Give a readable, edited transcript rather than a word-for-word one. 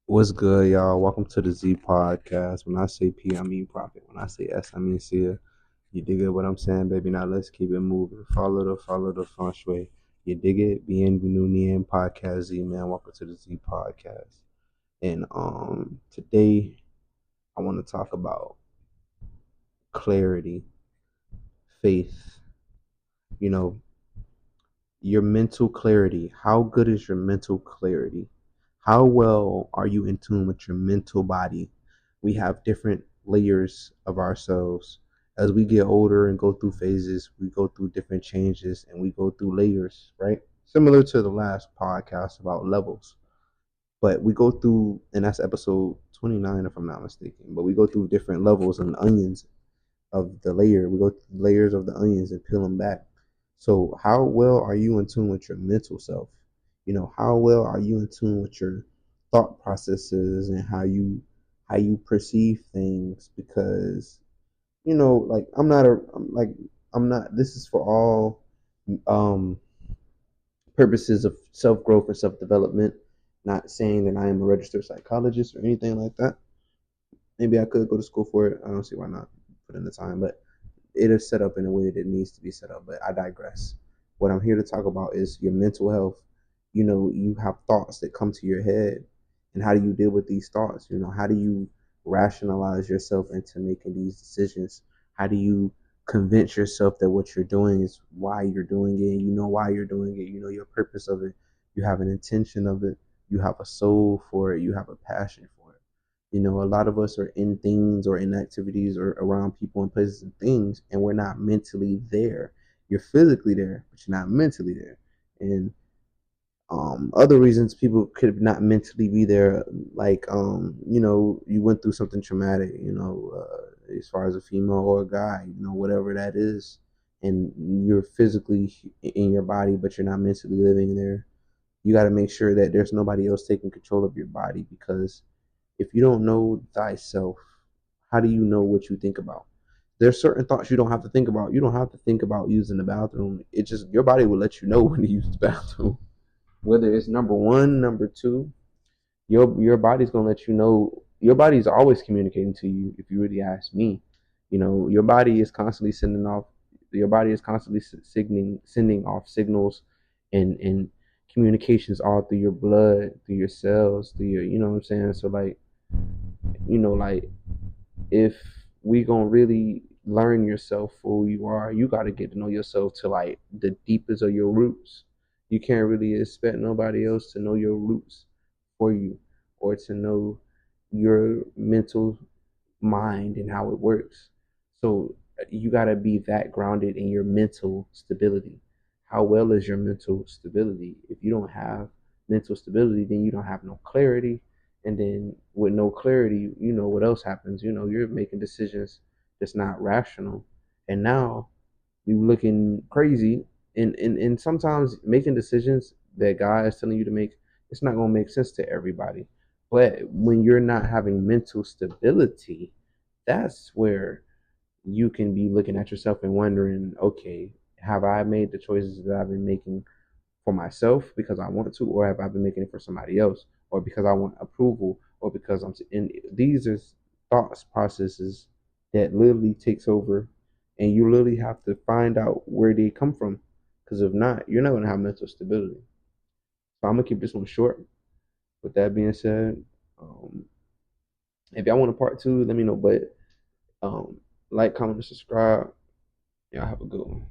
What's good, y'all? Welcome to the Z Podcast. When I say P, I mean profit. When I say S, I mean see. You dig it? What I'm saying, baby? Now let's keep it moving. Follow the feng shui. You dig it? Bienvenue in Podcast Z, man. Welcome to the Z Podcast. And today I want to talk about clarity, faith. You know, your mental clarity. How good is your mental clarity? How well are you in tune with your mental body? We have different layers of ourselves. As we get older and go through phases, we go through different changes and we go through layers, right? Similar to the last podcast about levels. But we go through, and that's episode 29, if I'm not mistaken. But we go through different levels and onions of the layer. We go through layers of the onions and peel them back. So, how well are you in tune with your mental self? How well are you in tune with your thought processes and how you perceive things? Because like I'm not. This is for all um purposes of self growth and self development. Not saying that I am a registered psychologist or anything like that. Maybe I could go to school for it. I don't see why not put in the time, but it is set up in a way that it needs to be set up. But I digress. What I'm here to talk about is your mental health. You have thoughts that come to your head, and how do you deal with these thoughts? How do you rationalize yourself into making these decisions? How do you convince yourself that what you're doing is why you're doing it? You know why you're doing it. You know your purpose of it. You have an intention of it. You have a soul for it. You have a passion for it. A lot of us are in things or in activities or around people and places and things, and we're not mentally there. You're physically there, but you're not mentally there. And other reasons people could not mentally be there, like you went through something traumatic, as far as a female or a guy, whatever that is, and you're physically in your body, but you're not mentally living there. You got to make sure that there's nobody else taking control of your body, because if you don't know thyself, how do you know what you think about? There's certain thoughts you don't have to think about. You don't have to think about using the bathroom. It just, your body will let you know when to use the bathroom. Whether it's number one, number two, your body's gonna let you know. Your body's always communicating to you. If you really ask me, your body is constantly sending off. Your body is constantly sending off signals, and communications all through your blood, through your cells, through your, you know what I'm saying. So like if we gonna really learn yourself for who you are, you got to get to know yourself to like the deepest of your roots. You can't really expect nobody else to know your roots for you, or to know your mental mind and how it works. So you got to be that grounded in your mental stability. How well is your mental stability? If you don't have mental stability, then you don't have no clarity. And then with no clarity, what else happens? You're making decisions that's not rational. And now you looking crazy. And sometimes making decisions that God is telling you to make, it's not going to make sense to everybody. But when you're not having mental stability, that's where you can be looking at yourself and wondering, okay, have I made the choices that I've been making for myself because I want to, or have I been making it for somebody else, or because I want approval, or because I'm in? These are thoughts processes that literally takes over, and you literally have to find out where they come from, because if not, you're not going to have mental stability. So I'm gonna keep this one short. With that being said, um, if y'all want a part two, let me know. But like, comment, and subscribe. Y'all have a good one.